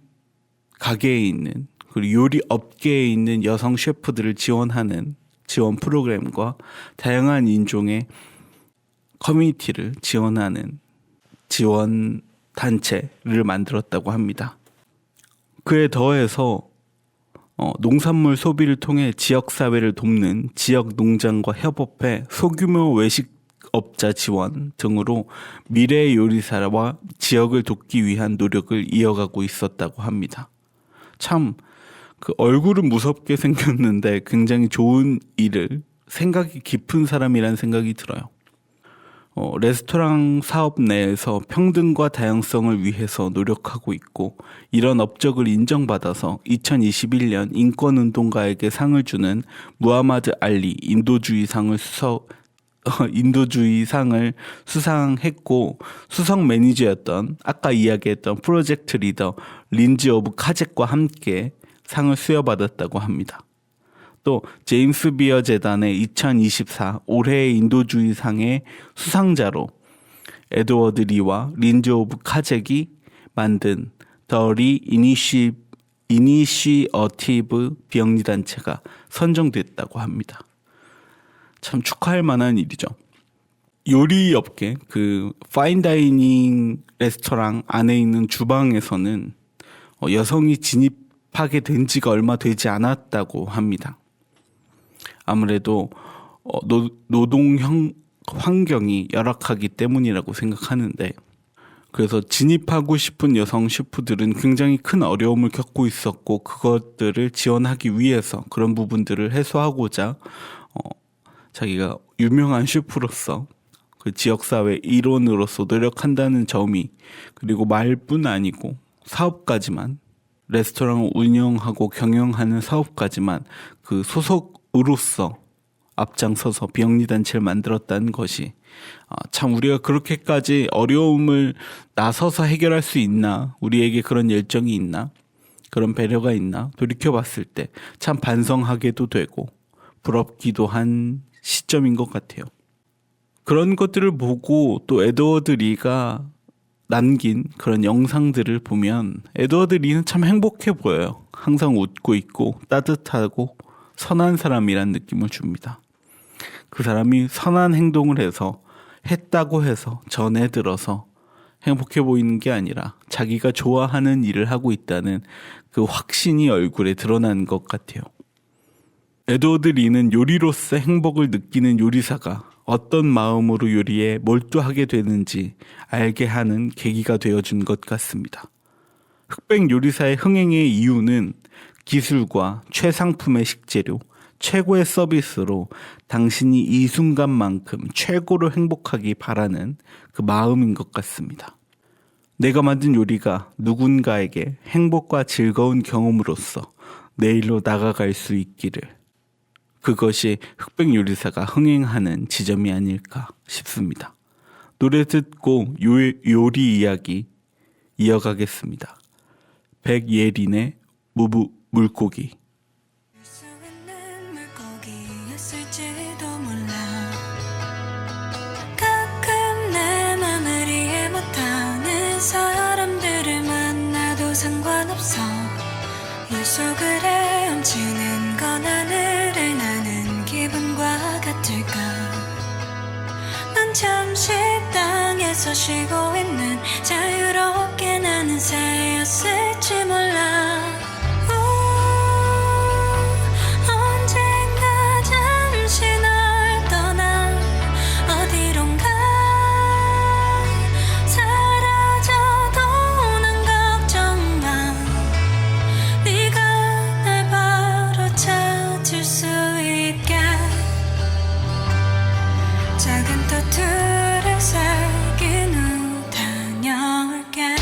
가게에 있는 그리고 요리 업계에 있는 여성 셰프들을 지원하는 지원 프로그램과 다양한 인종의 커뮤니티를 지원하는 지원 단체를 만들었다고 합니다. 그에 더해서 농산물 소비를 통해 지역사회를 돕는 지역 농장과 협업해 소규모 외식업자 지원 등으로 미래의 요리사와 지역을 돕기 위한 노력을 이어가고 있었다고 합니다. 참 그 얼굴은 무섭게 생겼는데 굉장히 좋은 일을 생각이 깊은 사람이라는 생각이 들어요. 레스토랑 사업 내에서 평등과 다양성을 위해서 노력하고 있고 이런 업적을 인정받아서 2021년 인권운동가에게 상을 주는 무하마드 알리 인도주의 상을 수상했고 수석 매니저였던 아까 이야기했던 프로젝트 리더 린지 오브 카젝과 함께 상을 수여받았다고 합니다. 또 제임스 비어 재단의 2024 올해의 인도주의 상의 수상자로 에드워드 리와 린지 오브 카젝이 만든 더 이니시어티브 비영리 단체가 선정됐다고 합니다. 참 축하할 만한 일이죠. 요리 업계 그 파인다이닝 레스토랑 안에 있는 주방에서는 여성이 진입하게 된 지가 얼마 되지 않았다고 합니다. 아무래도 노동 환경이 열악하기 때문이라고 생각하는데 그래서 진입하고 싶은 여성 셰프들은 굉장히 큰 어려움을 겪고 있었고 그것들을 지원하기 위해서 그런 부분들을 해소하고자 자기가 유명한 셰프로서 그 지역사회 일원으로서 노력한다는 점이 그리고 말뿐 아니고 사업까지만 레스토랑을 운영하고 경영하는 사업까지만 그 소속으로서 앞장서서 비영리단체를 만들었다는 것이 참 우리가 그렇게까지 어려움을 나서서 해결할 수 있나, 우리에게 그런 열정이 있나, 그런 배려가 있나 돌이켜봤을 때 참 반성하게도 되고 부럽기도 한 시점인 것 같아요. 그런 것들을 보고 또 에드워드 리가 남긴 그런 영상들을 보면 에드워드 리는 참 행복해 보여요. 항상 웃고 있고 따뜻하고 선한 사람이란 느낌을 줍니다. 그 사람이 선한 행동을 해서 했다고 해서 전에 들어서 행복해 보이는 게 아니라 자기가 좋아하는 일을 하고 있다는 그 확신이 얼굴에 드러난 것 같아요. 에드워드 리는 요리로서 행복을 느끼는 요리사가 어떤 마음으로 요리에 몰두하게 되는지 알게 하는 계기가 되어준 것 같습니다. 흑백 요리사의 흥행의 이유는 기술과 최상품의 식재료, 최고의 서비스로 당신이 이 순간만큼 최고로 행복하기 바라는 그 마음인 것 같습니다. 내가 만든 요리가 누군가에게 행복과 즐거운 경험으로서 내일로 나아갈 수 있기를. 그것이 흑백 요리사가 흥행하는 지점이 아닐까 싶습니다. 노래 듣고 요리 이야기 이어가겠습니다. 백예린의 무부 물고기. 가끔 내 맘을 이해 못하는 사람들을 만나도 상관없어. 물속을 헤엄치는 건 하늘을 나는 기분과 같을까. 난 잠시 땅에서 쉬고 있는 자유롭게 나는 새였을지 몰라. 언젠가 잠시 널 떠나 어디론가 사라져도 난 걱정 마. 네가 날 바로 찾을 수 있게 작은 터틀을 새긴 후 다녀올게.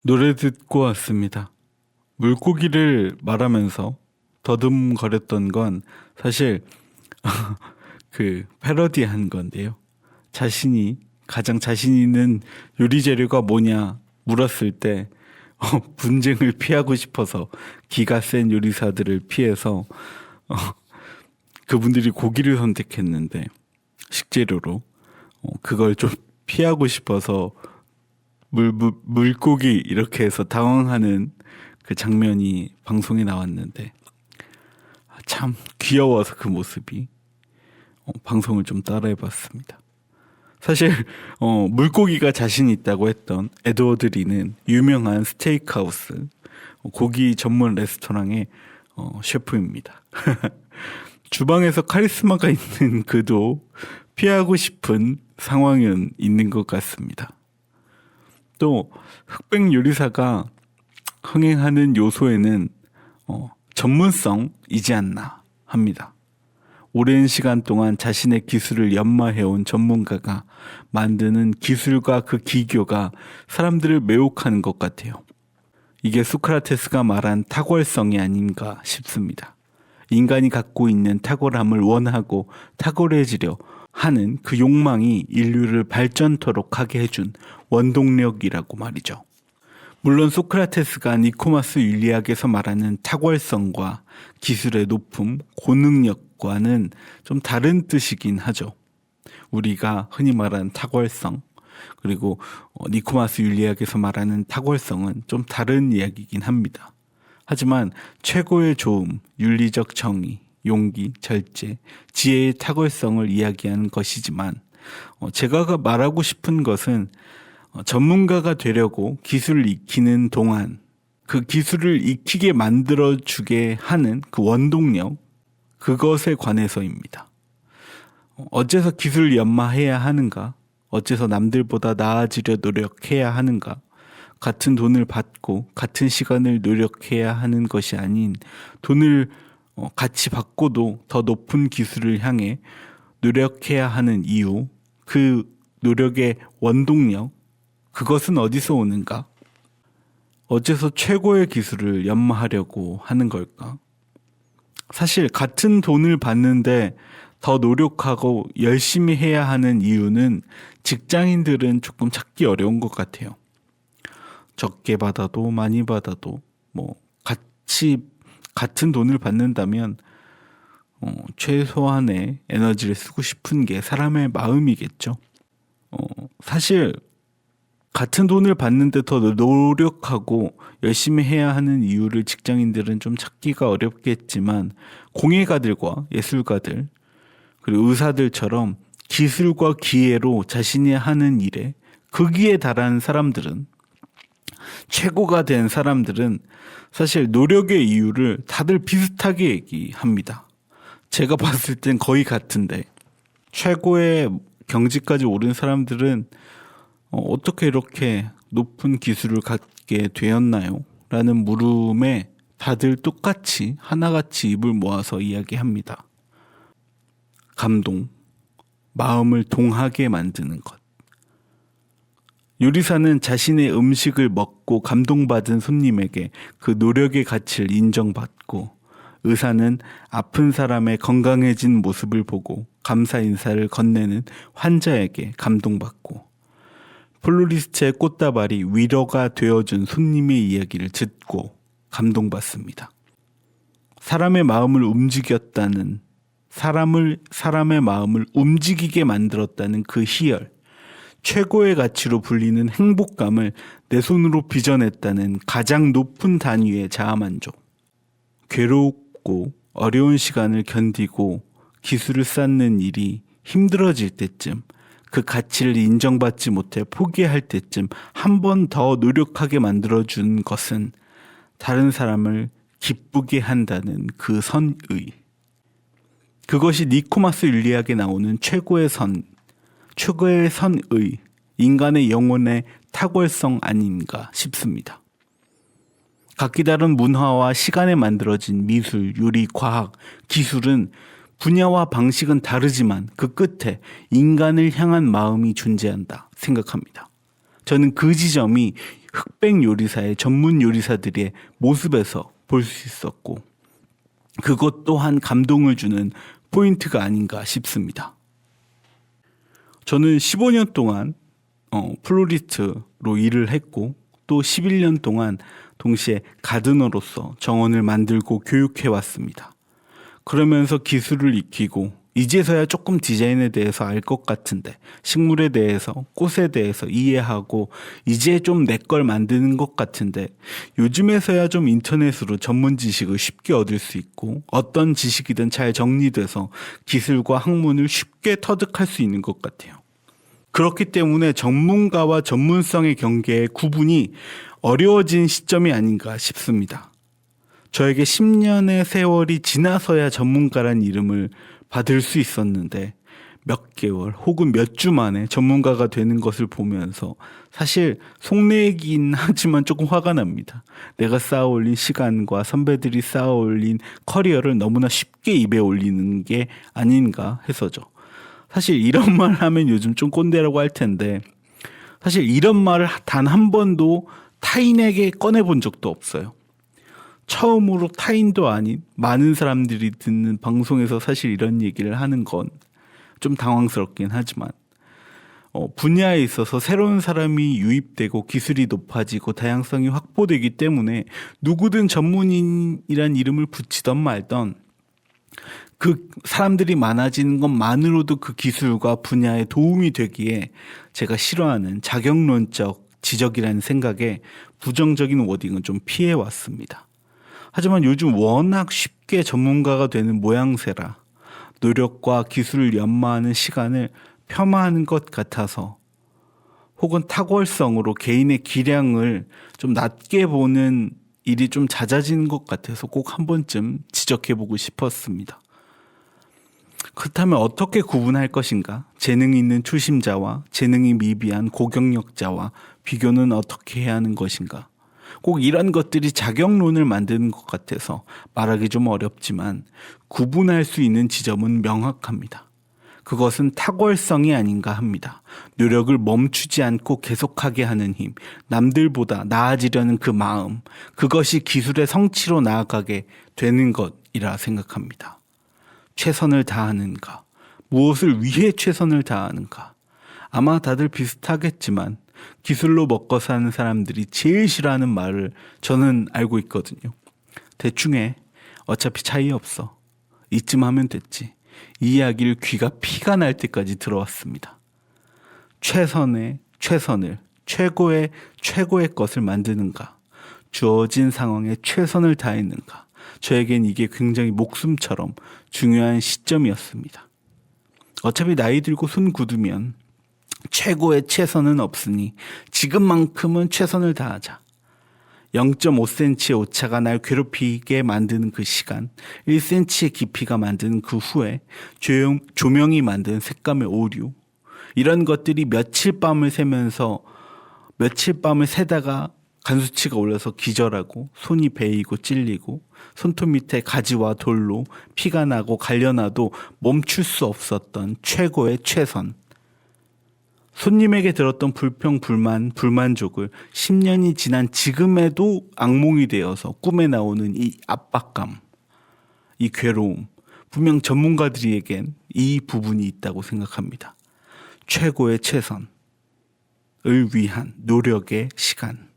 노래 듣고 왔습니다. 물고기를 말하면서 더듬거렸던 건 사실 그 패러디한 건데요. 자신이 가장 자신 있는 요리 재료가 뭐냐 물었을 때 분쟁을 피하고 싶어서 기가 센 요리사들을 피해서 그분들이 고기를 선택했는데 식재료로 그걸 좀 피하고 싶어서 물고기 이렇게 해서 당황하는 그 장면이 방송에 나왔는데 참 귀여워서 그 모습이 방송을 좀 따라해봤습니다. 사실 물고기가 자신 있다고 했던 에드워드 리는 유명한 스테이크하우스 고기 전문 레스토랑의 셰프입니다. 주방에서 카리스마가 있는 그도 피하고 싶은 상황은 있는 것 같습니다. 또 흑백 요리사가 흥행하는 요소에는 전문성이지 않나 합니다. 오랜 시간 동안 자신의 기술을 연마해온 전문가가 만드는 기술과 그 기교가 사람들을 매혹하는 것 같아요. 이게 소크라테스가 말한 탁월성이 아닌가 싶습니다. 인간이 갖고 있는 탁월함을 원하고 탁월해지려 하는 그 욕망이 인류를 발전토록 하게 해준 원동력이라고 말이죠. 물론 소크라테스가 니코마스 율리학에서 말하는 탁월성과 기술의 높음, 고능력과는 좀 다른 뜻이긴 하죠. 우리가 흔히 말하는 탁월성, 그리고 니코마스 율리학에서 말하는 탁월성은 좀 다른 이야기이긴 합니다. 하지만 최고의 좋음, 윤리적 정의, 용기, 절제, 지혜의 탁월성을 이야기하는 것이지만 제가 말하고 싶은 것은 전문가가 되려고 기술을 익히는 동안 그 기술을 익히게 만들어주게 하는 그 원동력, 그것에 관해서입니다. 어째서 기술을 연마해야 하는가? 어째서 남들보다 나아지려 노력해야 하는가? 같은 돈을 받고 같은 시간을 노력해야 하는 것이 아닌 돈을 같이 받고도 더 높은 기술을 향해 노력해야 하는 이유, 그 노력의 원동력, 그것은 어디서 오는가? 어째서 최고의 기술을 연마하려고 하는 걸까? 사실 같은 돈을 받는데 더 노력하고 열심히 해야 하는 이유는 직장인들은 조금 찾기 어려운 것 같아요. 적게 받아도 많이 받아도 같은 돈을 받는다면 최소한의 에너지를 쓰고 싶은 게 사람의 마음이겠죠. 사실 같은 돈을 받는데 더 노력하고 열심히 해야 하는 이유를 직장인들은 좀 찾기가 어렵겠지만 공예가들과 예술가들 그리고 의사들처럼 기술과 기회로 자신이 하는 일에 극기에 달하는 사람들은, 최고가 된 사람들은 사실 노력의 이유를 다들 비슷하게 얘기합니다. 제가 봤을 땐 거의 같은데 최고의 경지까지 오른 사람들은 어떻게 이렇게 높은 기술을 갖게 되었나요? 라는 물음에 다들 똑같이 하나같이 입을 모아서 이야기합니다. 감동, 마음을 동하게 만드는 것. 요리사는 자신의 음식을 먹고 감동받은 손님에게 그 노력의 가치를 인정받고, 의사는 아픈 사람의 건강해진 모습을 보고 감사 인사를 건네는 환자에게 감동받고, 플로리스트의 꽃다발이 위로가 되어준 손님의 이야기를 듣고 감동받습니다. 사람의 마음을 움직였다는, 사람의 마음을 움직이게 만들었다는 그 희열, 최고의 가치로 불리는 행복감을 내 손으로 빚어냈다는 가장 높은 단위의 자아만족. 괴롭고 어려운 시간을 견디고 기술을 쌓는 일이 힘들어질 때쯤, 그 가치를 인정받지 못해 포기할 때쯤 한 번 더 노력하게 만들어준 것은 다른 사람을 기쁘게 한다는 그 선의. 그것이 니코마스 율리학에 나오는 최고의 선의, 인간의 영혼의 탁월성 아닌가 싶습니다. 각기 다른 문화와 시간에 만들어진 미술, 요리, 과학, 기술은 분야와 방식은 다르지만 그 끝에 인간을 향한 마음이 존재한다 생각합니다. 저는 그 지점이 흑백 요리사의 전문 요리사들의 모습에서 볼 수 있었고 그것 또한 감동을 주는 포인트가 아닌가 싶습니다. 저는 15년 동안 플로리스트로 일을 했고 또 11년 동안 동시에 가드너로서 정원을 만들고 교육해 왔습니다. 그러면서 기술을 익히고 이제서야 조금 디자인에 대해서 알 것 같은데 식물에 대해서 꽃에 대해서 이해하고 이제 좀 내 걸 만드는 것 같은데 요즘에서야 좀 인터넷으로 전문 지식을 쉽게 얻을 수 있고 어떤 지식이든 잘 정리돼서 기술과 학문을 쉽게 터득할 수 있는 것 같아요. 그렇기 때문에 전문가와 전문성의 경계의 구분이 어려워진 시점이 아닌가 싶습니다. 저에게 10년의 세월이 지나서야 전문가란 이름을 받을 수 있었는데 몇 개월 혹은 몇 주 만에 전문가가 되는 것을 보면서 사실 속내이긴 하지만 조금 화가 납니다. 내가 쌓아올린 시간과 선배들이 쌓아올린 커리어를 너무나 쉽게 입에 올리는 게 아닌가 해서죠. 사실 이런 말 하면 요즘 좀 꼰대라고 할 텐데 사실 이런 말을 단 한 번도 타인에게 꺼내본 적도 없어요. 처음으로 타인도 아닌 많은 사람들이 듣는 방송에서 사실 이런 얘기를 하는 건 좀 당황스럽긴 하지만 분야에 있어서 새로운 사람이 유입되고 기술이 높아지고 다양성이 확보되기 때문에 누구든 전문인이란 이름을 붙이던 말던 그 사람들이 많아지는 것만으로도 그 기술과 분야에 도움이 되기에 제가 싫어하는 자격론적 지적이라는 생각에 부정적인 워딩은 좀 피해왔습니다. 하지만 요즘 워낙 쉽게 전문가가 되는 모양새라 노력과 기술을 연마하는 시간을 폄하하는 것 같아서 혹은 탁월성으로 개인의 기량을 좀 낮게 보는 일이 좀 잦아지는 것 같아서 꼭 한 번쯤 지적해보고 싶었습니다. 그렇다면 어떻게 구분할 것인가? 재능이 있는 초심자와 재능이 미비한 고경력자와 비교는 어떻게 해야 하는 것인가? 꼭 이런 것들이 자격론을 만드는 것 같아서 말하기 좀 어렵지만 구분할 수 있는 지점은 명확합니다. 그것은 탁월성이 아닌가 합니다. 노력을 멈추지 않고 계속하게 하는 힘, 남들보다 나아지려는 그 마음, 그것이 기술의 성취로 나아가게 되는 것이라 생각합니다. 최선을 다하는가? 무엇을 위해 최선을 다하는가? 아마 다들 비슷하겠지만 기술로 먹고 사는 사람들이 제일 싫어하는 말을 저는 알고 있거든요. 대충 해. 어차피 차이 없어. 이쯤 하면 됐지. 이 이야기를 귀가 피가 날 때까지 들어왔습니다. 최선의 최선을, 최고의 최고의 것을 만드는가? 주어진 상황에 최선을 다했는가? 저에겐 이게 굉장히 목숨처럼 중요한 시점이었습니다. 어차피 나이 들고 손 굳으면 최고의 최선은 없으니 지금만큼은 최선을 다하자. 0.5cm의 오차가 날 괴롭히게 만드는 그 시간, 1cm의 깊이가 만드는 그 후에 조명이 만드는 색감의 오류, 이런 것들이 며칠 밤을 새면서 며칠 밤을 새다가 간수치가 올라서 기절하고 손이 베이고 찔리고 손톱 밑에 가지와 돌로 피가 나고 갈려나도 멈출 수 없었던 최고의 최선. 손님에게 들었던 불평, 불만, 불만족을 10년이 지난 지금에도 악몽이 되어서 꿈에 나오는 이 압박감, 이 괴로움, 분명 전문가들에겐 이 부분이 있다고 생각합니다. 최고의 최선을 위한 노력의 시간.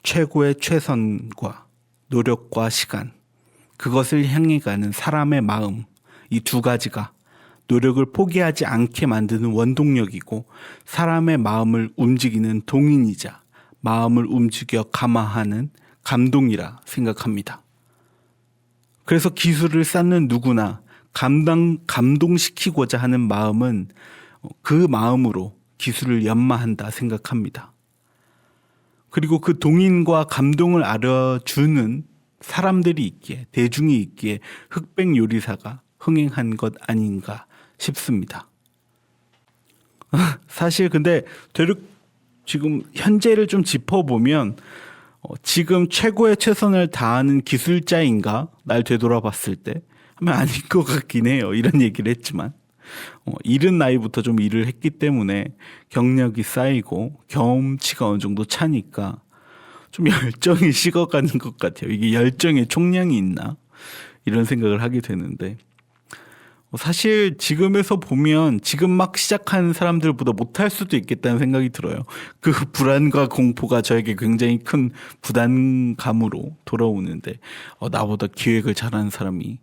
최고의 최선과 노력과 시간, 그것을 향해 가는 사람의 마음, 이 두 가지가 노력을 포기하지 않게 만드는 원동력이고 사람의 마음을 움직이는 동인이자 마음을 움직여 감화하는 감동이라 생각합니다. 그래서 기술을 쌓는 누구나 감동시키고자 하는 마음은 그 마음으로 기술을 연마한다 생각합니다. 그리고 그 동인과 감동을 알아주는 사람들이 있기에, 대중이 있기에 흑백 요리사가 흥행한 것 아닌가 싶습니다. 사실 근데 지금 현재를 좀 짚어보면 지금 최고의 최선을 다하는 기술자인가? 날 되돌아봤을 때 하면 아닌 것 같긴 해요. 이런 얘기를 했지만 이른 나이부터 좀 일을 했기 때문에 경력이 쌓이고 경험치가 어느 정도 차니까 좀 열정이 식어가는 것 같아요. 이게 열정의 총량이 있나? 이런 생각을 하게 되는데 사실 지금에서 보면 지금 막 시작하는 사람들보다 못할 수도 있겠다는 생각이 들어요. 그 불안과 공포가 저에게 굉장히 큰 부담감으로 돌아오는데 나보다 기획을 잘하는 사람이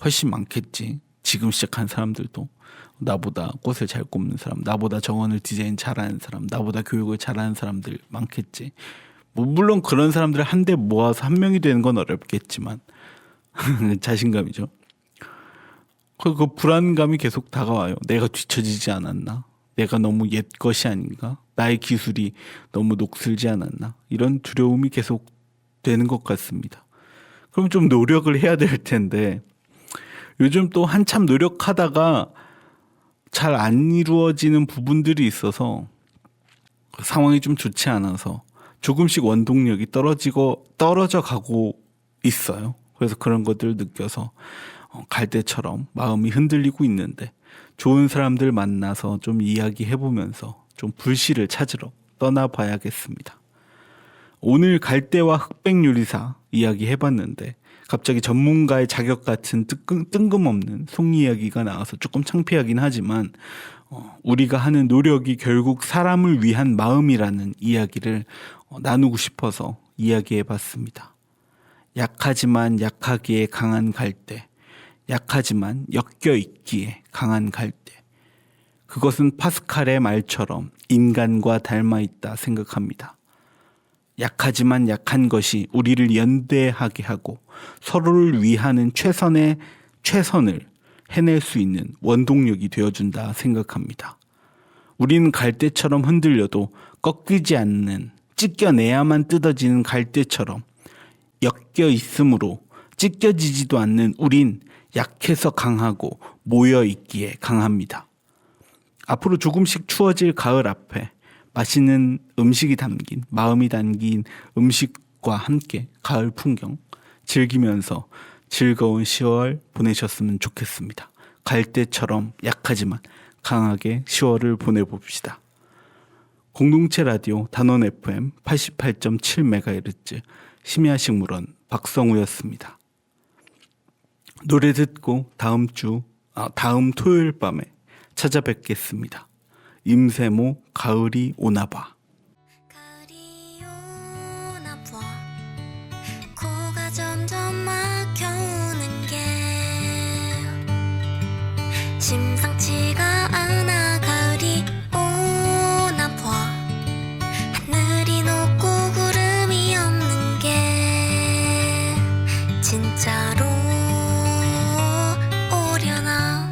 훨씬 많겠지. 지금 시작한 사람들도 나보다 꽃을 잘 꼽는 사람, 나보다 정원을 디자인 잘하는 사람, 나보다 교육을 잘하는 사람들 많겠지. 물론 그런 사람들을 한데 모아서 한 명이 되는 건 어렵겠지만 자신감이죠. 그 불안감이 계속 다가와요. 내가 뒤처지지 않았나? 내가 너무 옛 것이 아닌가? 나의 기술이 너무 녹슬지 않았나? 이런 두려움이 계속 되는 것 같습니다. 그럼 좀 노력을 해야 될 텐데 요즘 또 한참 노력하다가 잘 안 이루어지는 부분들이 있어서 상황이 좀 좋지 않아서 조금씩 원동력이 떨어져 가고 있어요. 그래서 그런 것들을 느껴서 갈대처럼 마음이 흔들리고 있는데 좋은 사람들 만나서 좀 이야기해보면서 좀 불씨를 찾으러 떠나봐야겠습니다. 오늘 갈대와 흑백 요리사 이야기해봤는데 갑자기 전문가의 자격 같은 뜬금없는 속 이야기가 나와서 조금 창피하긴 하지만 우리가 하는 노력이 결국 사람을 위한 마음이라는 이야기를 나누고 싶어서 이야기해봤습니다. 약하지만 약하기에 강한 갈대, 약하지만 엮여 있기에 강한 갈대. 그것은 파스칼의 말처럼 인간과 닮아 있다 생각합니다. 약하지만 약한 것이 우리를 연대하게 하고 서로를 위하는 최선을 해낼 수 있는 원동력이 되어준다 생각합니다. 우리는 갈대처럼 흔들려도 꺾이지 않는, 찢겨내야만 뜯어지는 갈대처럼 엮여 있으므로 찢겨지지도 않는 우린 약해서 강하고 모여있기에 강합니다. 앞으로 조금씩 추워질 가을 앞에 맛있는 음식이 담긴, 마음이 담긴 음식과 함께 가을 풍경 즐기면서 즐거운 10월 보내셨으면 좋겠습니다. 갈대처럼 약하지만 강하게 10월을 보내봅시다. 공동체 라디오 단원 FM 88.7MHz 심야식물원 박성우였습니다. 노래 듣고 다음 토요일 밤에 찾아뵙겠습니다. 임세모 가을이 오나봐. 가을이 오나봐 코가 점점 막혀오는 게 심상치가 않아. 가을이 오나봐 하늘이 높고 구름이 없는 게 진짜로 오려나.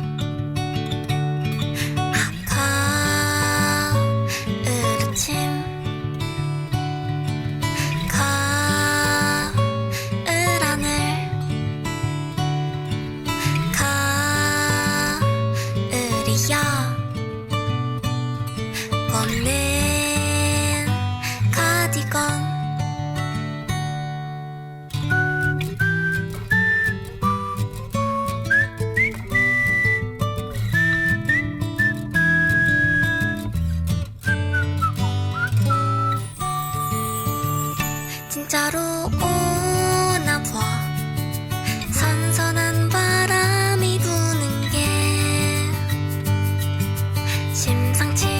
가을아침 가을하늘 가을이야 걷는 가디건. 진짜로 오나 봐. 선선한 바람이 부는 게 심상치